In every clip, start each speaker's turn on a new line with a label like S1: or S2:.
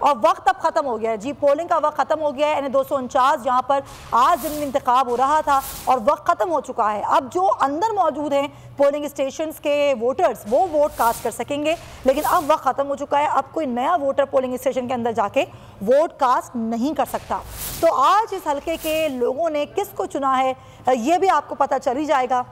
S1: और वक्त अब ख़त्म हो गया है जी, पोलिंग का वक्त ख़त्म हो गया है। यानी 249 जहाँ पर आज दिन इंतखाब हो रहा था और वक्त ख़त्म हो चुका है। अब जो अंदर मौजूद हैं पोलिंग स्टेशन के वोटर्स वो वोट कास्ट कर सकेंगे, लेकिन अब वक्त ख़त्म हो चुका है। अब कोई नया वोटर पोलिंग स्टेशन के अंदर जाके वोट कास्ट नहीं कर सकता। तो आज इस हल्के के लोगों ने किसको चुना है ये भी आपको पता चल ही जाएगा।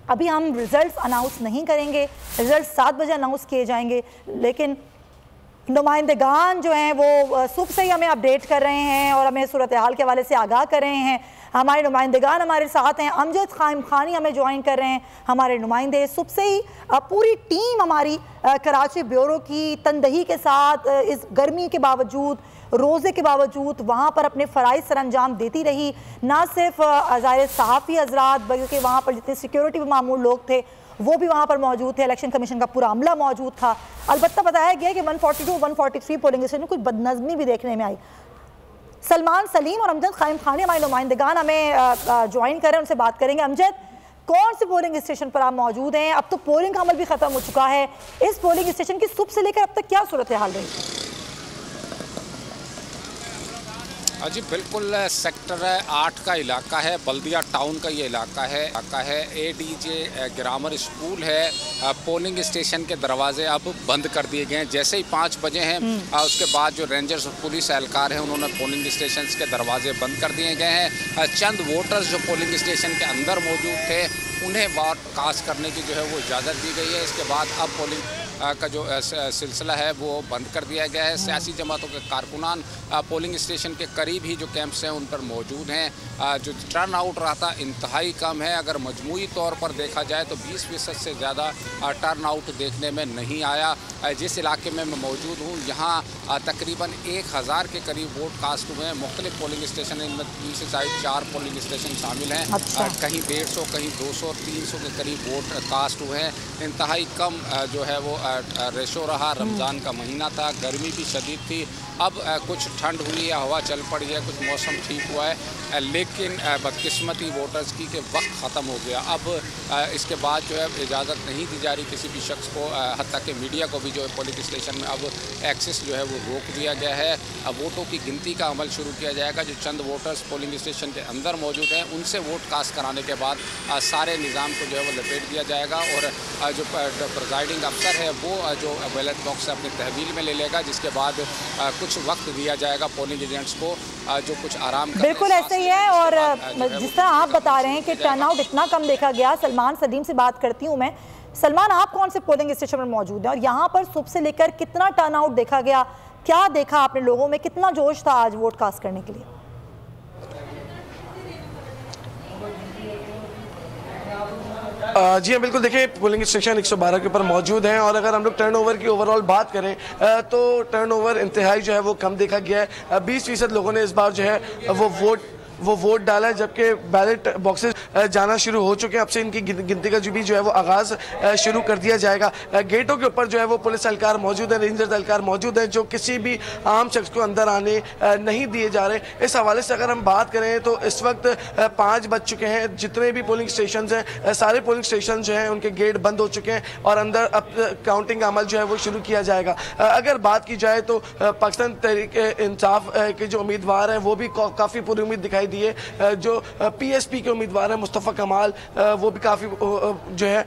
S1: अभी हम रिजल्ट्स अनाउंस नहीं करेंगे, रिजल्ट 7 बजे अनाउंस किए जाएंगे, लेकिन नुमाइंदगान जो हैं वो सुबह से ही हमें अपडेट कर रहे हैं और हमें सूरत हाल के हवाले से आगाह कर रहे हैं। हमारे नुमाइंदगान हमारे साथ हैं, अमजद खानी हमें ज्वाइन कर रहे हैं, हमारे नुमाइंदे सुबह से ही पूरी टीम हमारी कराची ब्यूरो की तनदही के साथ इस गर्मी के बावजूद, रोज़े के बावजूद वहाँ पर अपने फ़राइज़ सर अंजाम देती रही। ना सिर्फ ज़ाहिर सहाफ़ी हजरात बल्कि वहाँ पर जितने सिक्योरिटी पे मामूल लोग थे वो भी वहाँ पर मौजूद थे। इलेक्शन कमीशन का पूरा अमला मौजूद था। अलबत्ता बताया गया कि 142 143 पोलिंग स्टेशन में कुछ बदनज़मी भी देखने में आई। सलमान सलीम और अमजद खानी हमारे नुमाइंदगान हमें ज्वाइन करें, उनसे बात करेंगे। अमजद, कौन से पोलिंग स्टेशन पर आप मौजूद हैं? अब तो पोलिंग का अमल भी ख़त्म हो चुका है। इस पोलिंग स्टेशन की सुबह से लेकर अब तक क्या सूरत हाल रही?
S2: जी बिल्कुल, सेक्टर 8 का इलाका है, बल्दिया टाउन का ये इलाका है। ADJ ग्रामर स्कूल है। पोलिंग स्टेशन के दरवाजे अब बंद कर दिए गए हैं। जैसे ही 5 बजे हैं उसके बाद जो रेंजर्स और पुलिस एहलकार हैं उन्होंने पोलिंग स्टेशन के दरवाजे बंद कर दिए गए हैं। चंद वोटर्स जो पोलिंग स्टेशन के अंदर मौजूद थे उन्हें वोट कास्ट करने की जो है वो इजाज़त दी गई है। इसके बाद अब पोलिंग का जो सिलसिला है वो बंद कर दिया गया है। सियासी जमातों के कारकुनान पोलिंग स्टेशन के करीब ही जो कैंप्स हैं उन पर मौजूद हैं। जो टर्न आउट रहा था इंतहाई कम है। अगर मजमूई तौर पर देखा जाए तो 20% से ज़्यादा टर्न आउट देखने में नहीं आया। जिस इलाके में मैं मौजूद हूँ यहाँ तकरीबन 1000 के करीब वोट कास्ट हुए हैं। मुख्तलिफ पोलिंग स्टेशन, इनमें 3 से 4 पोलिंग स्टेशन शामिल हैं। कहीं 150, कहीं 200, 300 के करीब वोट कास्ट हुए हैं। इंतहाई कम जो है वो रेशो रहा। रमज़ान का महीना था, गर्मी भी शदीद थी। अब कुछ ठंड हुई है, हवा चल पड़ी है, कुछ मौसम ठीक हुआ है, लेकिन बदकिस्मती वोटर्स की कि वक्त ख़त्म हो गया। अब इसके बाद जो है इजाज़त नहीं दी जा रही किसी भी शख्स को, हत्ता कि मीडिया को भी जो है पोलिंग स्टेशन में अब एक्सेस जो है वो रोक दिया गया है। अब वोटों की गिनती का अमल शुरू किया जाएगा। जो चंद वोटर्स पोलिंग स्टेशन के अंदर मौजूद हैं उनसे वोट कास्ट कराने के बाद सारे निज़ाम को जो है वो लपेट दिया जाएगा और जो प्रिजाइडिंग अफसर है वो जो बैलेट बॉक्स अपने तहवील में ले लेगा, जिसके बाद कुछ वक्त दिया जाएगा पोलिंग एजेंट्स को जो कुछ आराम कर।
S1: बिल्कुल ऐसे ही है। और जिस तरह आप बता रहे हैं कि टर्नआउट इतना कम देखा गया, सलमान सलीम से बात करती हूँ मैं। सलमान, आप कौन से पोलिंग स्टेशन पर मौजूद हैं और यहाँ पर सुबह से लेकर कितना टर्नआउट देखा गया? क्या देखा आपने लोगों में, कितना जोश था आज वोट कास्ट करने के लिए?
S3: जी हाँ, बिल्कुल। देखिए, पोलिंग स्टेशन 112 के ऊपर मौजूद हैं और अगर हम लोग टर्नओवर की ओवरऑल बात करें तो टर्नओवर इंतहाई जो है वो कम देखा गया है। 20% लोगों ने इस बार जो है वो वोट डाला है, जबकि बैलेट बॉक्सेस जाना शुरू हो चुके हैं। अब से इनकी गिनती का भी जो है वो आगाज़ शुरू कर दिया जाएगा। गेटों के ऊपर जो है वो पुलिस एहलकार मौजूद हैं, रेंजर्स एहलकार मौजूद हैं, जो किसी भी आम शख्स को अंदर आने नहीं दिए जा रहे। इस हवाले से अगर हम बात करें तो इस वक्त 5 बज चुके हैं। जितने भी पोलिंग स्टेशन हैं, सारे पोलिंग स्टेशन जो हैं उनके गेट बंद हो चुके हैं और अंदर अब काउंटिंग का अमल जो है वो शुरू किया जाएगा। अगर बात की जाए तो पाकिस्तान तहरीक इंसाफ के जो उम्मीदवार हैं वो भी काफ़ी पूरी उम्मीद दिखाई दिए। जो PSP के उम्मीदवार हैं मुस्तफ़ा कमाल, वो भी काफ़ी जो है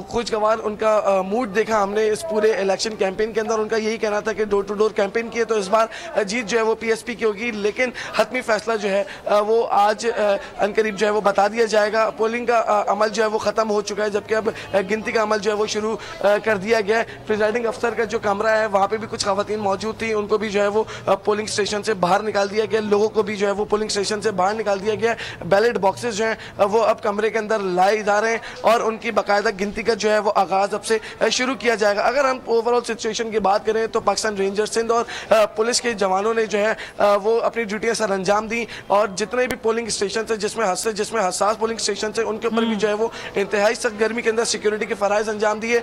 S3: खुशगवार उनका मूड देखा हमने इस पूरे इलेक्शन कैंपेन के अंदर। उनका यही कहना था कि डोर टू डोर कैंपेन किए तो इस बार जीत जो है वो PSP की होगी, लेकिन हतमी फैसला जो है वो आज अनकरीब जो है वो बता दिया जाएगा। पोलिंग का अमल जो है वो ख़त्म हो चुका है, जबकि अब गिनती का अमल जो है वो शुरू कर दिया गया है। प्रिजाइडिंग अफसर का जो कमरा है वहाँ पर भी कुछ खवातीन मौजूद थी, उनको भी जो है वो पोलिंग स्टेशन से बाहर निकाल दिया गया। लोगों को भी जो है वो पोलिंग स्टेशन से बाहर निकाल दिया गया। बैलेट बॉक्सेस जो हैं वो अब कमरे के अंदर लाए जा रहे हैं और उनकी बाकायदा गिनती का जो है वो आगाज अब से शुरू किया जाएगा। अगर हम ओवरऑल सिचुएशन की बात करें तो पाकिस्तान रेंजर्स सिंध और पुलिस के जवानों ने जो है वो अपनी ड्यूटियां सर अंजाम दी और जितने भी पोलिंग स्टेशन थे जिसमें हसास पोलिंग स्टेशन थे उनके ऊपर भी जो है वो इंतहाई सख्त गर्मी के अंदर सिक्योरिटी के फराइज अंजाम दिए।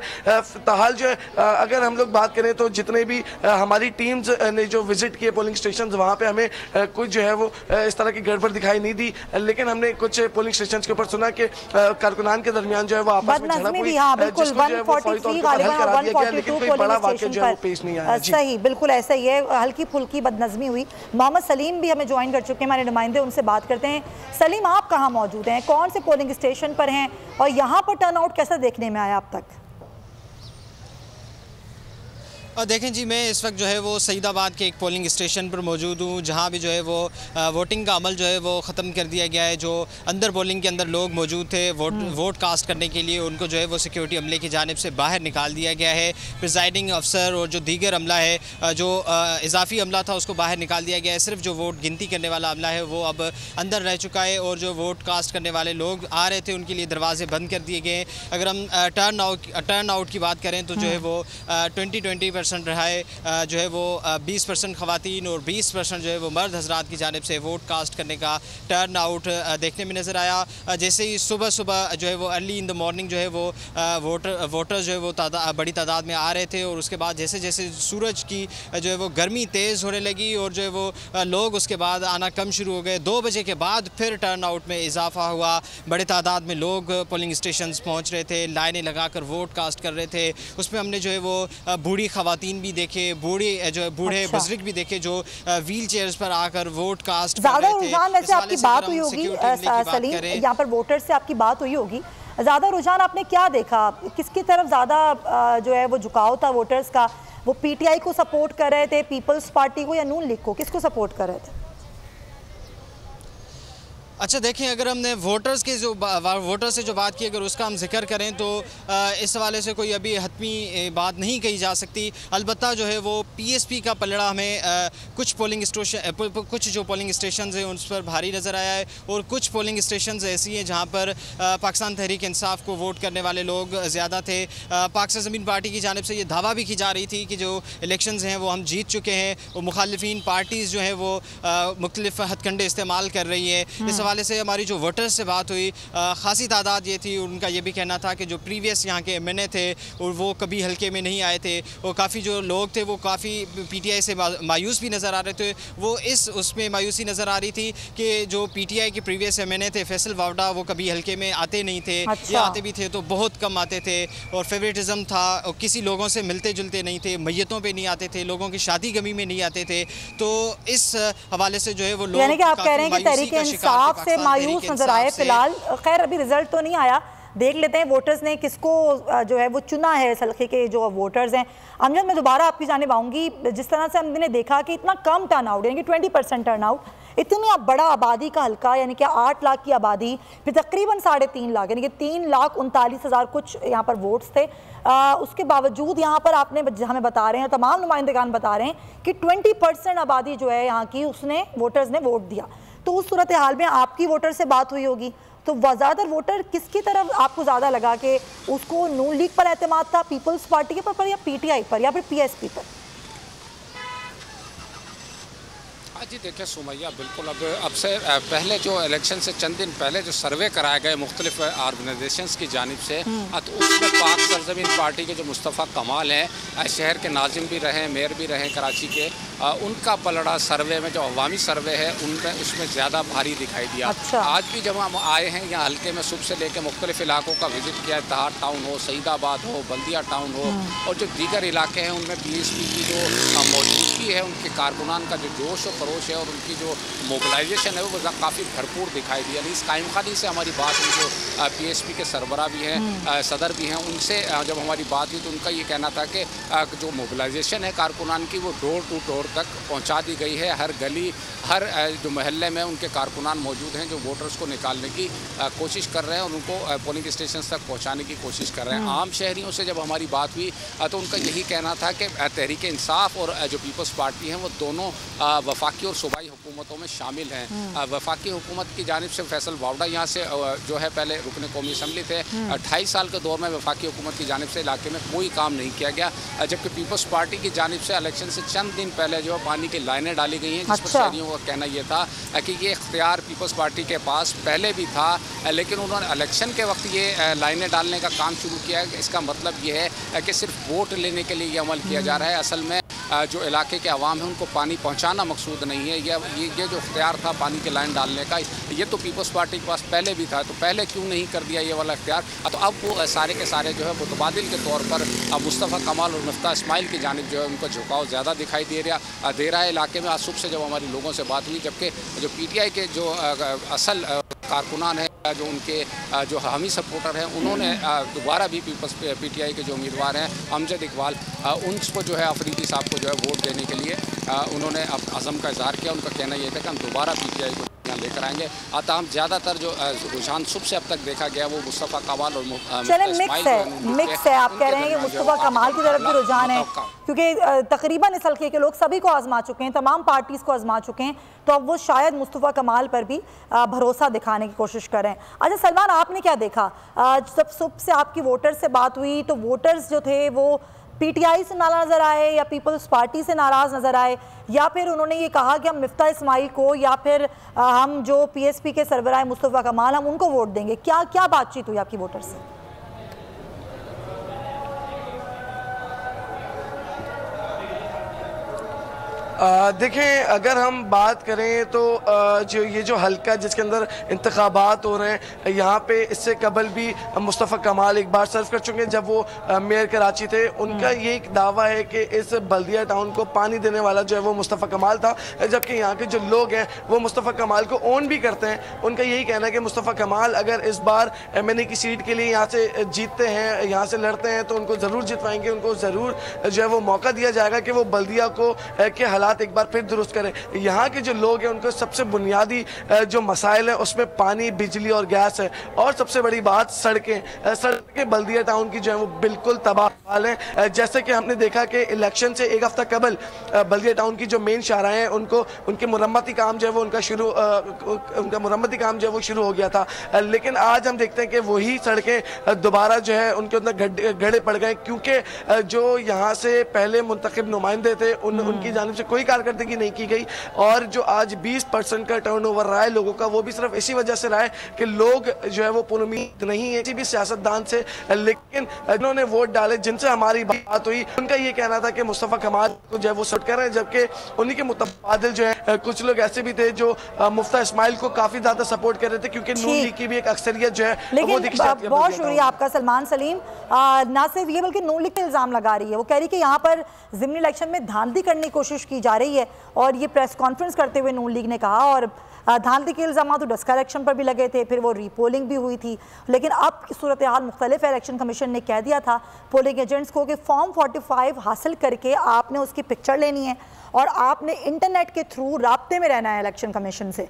S3: ताहाल जो है अगर हम लोग बात करें तो जितने भी हमारी टीम्स ने जो विजिट किए पोलिंग स्टेशन, वहाँ पे हमें कुछ जो है वो इस तरह की गड़बड़ दिखाई नहीं दी, लेकिन हमने कुछ पोलिंग स्टेशन के ऊपर सुना कि कारकुनान के दरमियान जो है वो आपस में झड़प हुई, जिसको जो है वो फौरी तौर पर हल करा दिया गया, लेकिन कोई बड़ा वाकया जो है वो पेश नहीं आया।
S1: सही, बिल्कुल ऐसा ही है, हल्की फुल्की बदनज़मी हुई। मोहम्मद सलीम भी हमें ज्वाइन कर चुके हैं, हमारे नुमाइंदे, उनसे बात करते हैं। सलीम, आप कहाँ मौजूद हैं, कौन से पोलिंग स्टेशन पर हैं और यहाँ पर टर्नआउट कैसा देखने में आया अब तक?
S4: और देखें जी, मैं इस वक्त जो है वो सईदाबाद के एक पोलिंग स्टेशन पर मौजूद हूँ, जहाँ भी जो है वो वोटिंग का अमल जो है वो ख़त्म कर दिया गया है। जो अंदर पोलिंग के अंदर लोग मौजूद थे वोट कास्ट करने के लिए, उनको जो है वो सिक्योरिटी अमले की जानिब से बाहर निकाल दिया गया है। प्रिजाइडिंग अफसर और जो दीगर अमला है, जो इजाफी अमला था, उसको बाहर निकाल दिया गया है। सिर्फ जो वोट गिनती करने वाला अमला है वो अब अंदर रह चुका है, और जो वोट कास्ट करने वाले लोग आ रहे थे उनके लिए दरवाजे बंद कर दिए गए। अगर हम टर्न आउट की बात करें तो जो है वो 20% रहा है, जो है वो 20% ख़वातीन और 20% जो है वो मर्द हजरात की जानिब से वोट कास्ट करने का टर्न आउट देखने में नज़र आया। जैसे ही सुबह सुबह जो है वो अर्ली इन द मॉर्निंग जो है वो वोटर्स जो है वो बड़ी तादाद में आ रहे थे, और उसके बाद जैसे जैसे सूरज की जो है वो गर्मी तेज़ होने लगी और जो है वो लोग उसके बाद आना कम शुरू हो गए। 2 बजे के बाद फिर टर्न आउट में इजाफा हुआ, बड़े तादाद में लोग पोलिंग स्टेशन पहुँच रहे थे, लाइनें लगा कर वोट कास्ट कर रहे थे। उसमें हमने जो है वो बूढ़ी ख़वातीन भी देखे, बूढ़े बुजुर्ग भी देखे जो व्हील चेयर्स पर आकर वोट कास्ट कर रहे थे।
S1: रुझान वैसे आपकी बात हुई होगी सलीम, यहाँ पर वोटर से आपकी बात हुई होगी, ज़्यादा रुझान आपने क्या देखा, किसकी तरफ ज़्यादा जो है वो झुकाव था वोटर्स का? वो पीटीआई को सपोर्ट कर रहे थे, पीपल्स पार्टी को, या नून लीग को, किसको सपोर्ट कर रहे थे?
S4: अच्छा देखें, अगर हमने वोटर्स से जो बात की, अगर उसका हम जिक्र करें तो इस हवाले से कोई अभी हतमी बात नहीं कही जा सकती। अलबत्ता जो है वो पीएसपी का पलड़ा हमें कुछ जो पोलिंग स्टेशन हैं उन पर भारी नज़र आया है, और कुछ पोलिंग स्टेशन ऐसी हैं जहाँ पर पाकिस्तान तहरीक इंसाफ को वोट करने वाले लोग ज़्यादा थे। पाकिस्तान ज़मीन पार्टी की जानिब से ये दावा भी की जा रही थी कि जो इलेक्शंस हैं वो हम जीत चुके हैं, और मुखालिफिन पार्टीज़ जो है वो मुख्तलिफ हथकंडे इस्तेमाल कर रही है। इस हवाले से हमारी जो वोटर्स से बात हुई, खासी तादाद ये थी, उनका ये भी कहना था कि जो प्रीवियस यहाँ के एमएनए थे और वो कभी हल्के में नहीं आए थे, और काफ़ी जो लोग थे वो काफ़ी पीटीआई से मायूस भी नज़र आ रहे थे। वो उसमें मायूसी नज़र आ रही थी कि जो पीटीआई के प्रीवियस एमएनए थे फैसल वावडा, वो कभी हल्के में आते नहीं थे, या आते भी थे तो बहुत कम आते थे, और फेवरेटिज़म था, और किसी लोगों से मिलते जुलते नहीं थे, मैयतों पर नहीं आते थे, लोगों की शादी गमी में नहीं आते थे। तो इस हवाले से जो है वो लोग,
S1: यानी कि आप कह रहे हैं कि तहरीक इंसाफ से मायूस नजर आए फिलहाल। खैर अभी रिजल्ट तो नहीं आया, देख लेते हैं वोटर्स ने किसको जो है वो चुना है। इस हल्के के जो वोटर्स हैं, अमजद मैं दोबारा आपकी जानिब आऊँगी। जिस तरह से हमने देखा कि इतना कम टर्नआउट, यानी कि 20% टर्नआउट, इतनी बड़ा आबादी का हल्का, यानी कि 8 लाख की आबादी, फिर तकरीबन 3.5 लाख, यानी कि 3,39,000 कुछ यहाँ पर वोट्स थे। उसके बावजूद यहाँ पर आपने हमें बता रहे हैं, तमाम नुमाइंदगान बता रहे हैं कि 20% आबादी जो है यहाँ की, उसने वोटर्स ने वोट दिया। तो उस सूरत हाल में आपकी वोटर से बात हुई होगी, तो ज़्यादातर वोटर किसकी तरफ आपको ज़्यादा लगा कि उसको नून लीग पर एतमाद था, पीपल्स पार्टी के पर, या पीटीआई पर, या फिर पीएसपी पर?
S2: हाँ जी, देखिए सुमैया, बिल्कुल अब से पहले जो इलेक्शन से चंद दिन पहले जो सर्वे कराए गए मुख्तलिफ ऑर्गेनाइजेशंस की जानिब से, तो उसमें पाक सरजमीन पार्टी के जो मुस्तफ़ा कमाल हैं, शहर के नाजिम भी रहे, मेयर भी रहे कराची के, उनका पलड़ा सर्वे में जो अवामी सर्वे है उनमें उसमें ज़्यादा भारी दिखाई दिया।
S1: अच्छा।
S2: आज भी जब हम आए हैं यहाँ हल्के में, सुबह से लेकर मुख्तलिफ इलाकों का विजिट किया, इत्तेहाद टाउन हो, सईदाबाद हो, बल्दिया टाउन हो, और जो दीगर इलाके हैं उनमें पीएसपी की जो मौजूदगी है, उनके कारकुनान का जो जोश और खरोश है और उनकी जो मोबिलाइजेशन है वो काफ़ी भरपूर दिखाई दिया। इस कायम खानी से हमारी बात हुई, जो पीएसपी के सरबरा भी हैं, सदर भी हैं, उनसे जब हमारी बात हुई तो उनका ये कहना था कि जो मोबिलाइजेशन है कारकुनान की वो डोर टू डोर तक पहुंचा दी गई है। हर गली, हर जो महल्ले में उनके कारकुनान मौजूद हैं जो वोटर्स को निकालने की कोशिश कर रहे हैं और उनको पोलिंग स्टेशन तक पहुंचाने की कोशिश कर रहे हैं। आम शहरियों से जब हमारी बात हुई तो उनका यही कहना था कि तहरीक इंसाफ और जो पीपल्स पार्टी हैं वो दोनों वफाकी और सूबाई हुकूमतों में शामिल हैं। वफाकी हुकूमत की जानिब से फैसल वावडा यहाँ से जो है पहले रुकन कौमी असम्बली थे, 28 साल के दौर में वफाकी हुकूमत की जानिब से इलाके में कोई काम नहीं किया गया, जबकि पीपल्स पार्टी की जानिब से इलेक्शन से चंद दिन पहले जो है पानी की लाइनें डाली गई हैं, जिस पर शहरियों का कहना यह था कि ये इख्तियार पीपल्स पार्टी के पास पहले भी था, लेकिन उन्होंने इलेक्शन के वक्त ये लाइनें डालने का काम शुरू किया है। इसका मतलब ये है कि सिर्फ वोट लेने के लिए ये अमल किया जा रहा है। असल में जो इलाके के अवाम हैं उनको पानी पहुँचाना मकसूद नहीं है। ये जो इख्तियार था पानी की लाइन डालने का, ये तो पीपल्स पार्टी के पास पहले भी था, तो पहले क्यों नहीं कर दिया ये वाला इख्तियार। तो अब वो सारे के सारे जो है मुतबादिल के तौर पर मुस्तफ़ा कमाल और मिफ्ताह इस्माइल की जानिब जो है उनका झुकाव ज़्यादा दिखाई दे रहा है इलाके में। आज सुबह से जब हमारी लोगों से बात हुई, जबकि जो PTI के जो असल कारकुनान हैं, जो उनके जो हामी सपोर्टर हैं, उन्होंने दोबारा भी PTI के जो उम्मीदवार हैं अमजद इकबाल, उनको जो है अफरीदी साहब को जो है वोट देने के लिए उन्होंने अज़म का इज़हार किया। उनका कहना यह था कि हम दोबारा PTI को यहाँ लेकर आएंगे। अतः हम ज़्यादातर जो रुझान सुबह से अब तक देखा गया वो मुस्तफ़ा कमाल और
S1: मिक्स है। आप कह रहे हैं कि मुस्तफ़ा कमाल की तरफ भी रुझान है, क्योंकि तकरीबन इस हल्के के लोग सभी को आजमा चुके हैं, तमाम पार्टीज़ को आजमा चुके हैं, तो अब वो शायद मुस्तफ़ा कमाल पर भी भरोसा दिखाने की कोशिश कर रहे हैं। अच्छा सलमान, आपने क्या देखा जब सुबह से आपकी वोटर्स से बात हुई, तो वोटर्स जो थे वो PTI से नाराज़ नज़र आए या पीपल्स पार्टी से नाराज़ नज़र आए, या फिर उन्होंने ये कहा कि हम मिफ्ताह इस्माइल को या फिर हम जो PSP के सरबराह मुस्तफ़ा कमाल हम उनको वोट देंगे? क्या क्या बातचीत हुई आपकी वोटर्स से?
S3: देखें, अगर हम बात करें तो जो हल्का जिसके अंदर इंतखाबात हो रहे हैं, यहाँ पे इससे कबल भी मुस्तफ़ा कमाल एक बार सर्व कर चुके हैं जब वो मेयर कराची थे। उनका ये एक दावा है कि इस बल्दिया टाउन को पानी देने वाला जो है वो मुस्तफ़ा कमाल था, जबकि यहाँ के जो लोग हैं वो मुस्तफ़ा कमाल को ओन भी करते हैं। उनका यही कहना है कि मुस्तफ़ा कमाल अगर इस बार MNA की सीट के लिए यहाँ से जीतते हैं, यहाँ से लड़ते हैं, तो उनको ज़रूर जितवाएंगे। उनको ज़रूर जो है वो मौका दिया जाएगा कि वो बल्दिया को के हालात एक बार फिर दुरुस्त करें। यहाँ के जो लोग हैं उनको सबसे बुनियादी जो मसाइल है उसमें पानी, बिजली और गैस है, और सबसे बड़ी बात सड़कें बल्दिया टाउन की जो है वो बिल्कुल तबाह हाल है। जैसे कि हमने देखा कि इलेक्शन से एक हफ्ता कबल बल्दिया टाउन की जो मेन शाहराएं हैं उनके मुरम्मती काम जो है वो उनका मुरम्मती काम जो है वो शुरू हो गया था, लेकिन आज हम देखते हैं कि वही सड़कें दोबारा जो है उनके अंदर गड्ढे पड़ गए, क्योंकि जो यहाँ से पहले मुंतखब नुमाइंदे थे उनकी जानिब से कोई कारकर्दगी नहीं की गई। और जो आज 20% का टर्नओवर रहा है लोगों का, वो भी सिर्फ इसी वजह से रहा है कि लोग जो है वो पुरुमीद नहीं है किसी भी सियासतदान से, लेकिन जिन्होंने वोट डाले, जिनसे हमारी बात हुई, उनका ये कहना था कि मुस्तफ़ा कमाल को जो है वो सपोर्ट कर रहे हैं, जबकि उन्हीं के मुतबादिल जो है कुछ लोग ऐसे भी थे जो मिफ्ताह इस्माइल को काफी ज्यादा सपोर्ट कर रहे थे, क्योंकि नून लीग की भी एक अक्सरियत जो है वो दिखी जाती है।
S1: बहुत शुक्रिया आपका सलमान सलीम। ना सिर्फ ये बल्कि नून लीग पे इल्जाम लगा रही है, वो कह रही है कि यहाँ पर ज़िमनी इलेक्शन में धांधली करने की कोशिश की जा रही है, और ये प्रेस कॉन्फ्रेंस करते हुए नून लीग ने कहा। और धांधली के इल्जाम तो डस्का इलेक्शन पर भी लगे थे, फिर वो रीपोलिंग भी हुई थी, लेकिन अब सूरत हाल मुख्तलिफ है। इलेक्शन कमीशन ने कह दिया था पोलिंग एजेंट्स को कि फॉर्म 45 हासिल करके आपने उसकी पिक्चर लेनी है और आपने इंटरनेट के थ्रू राब्ते में रहना है इलेक्शन कमीशन से।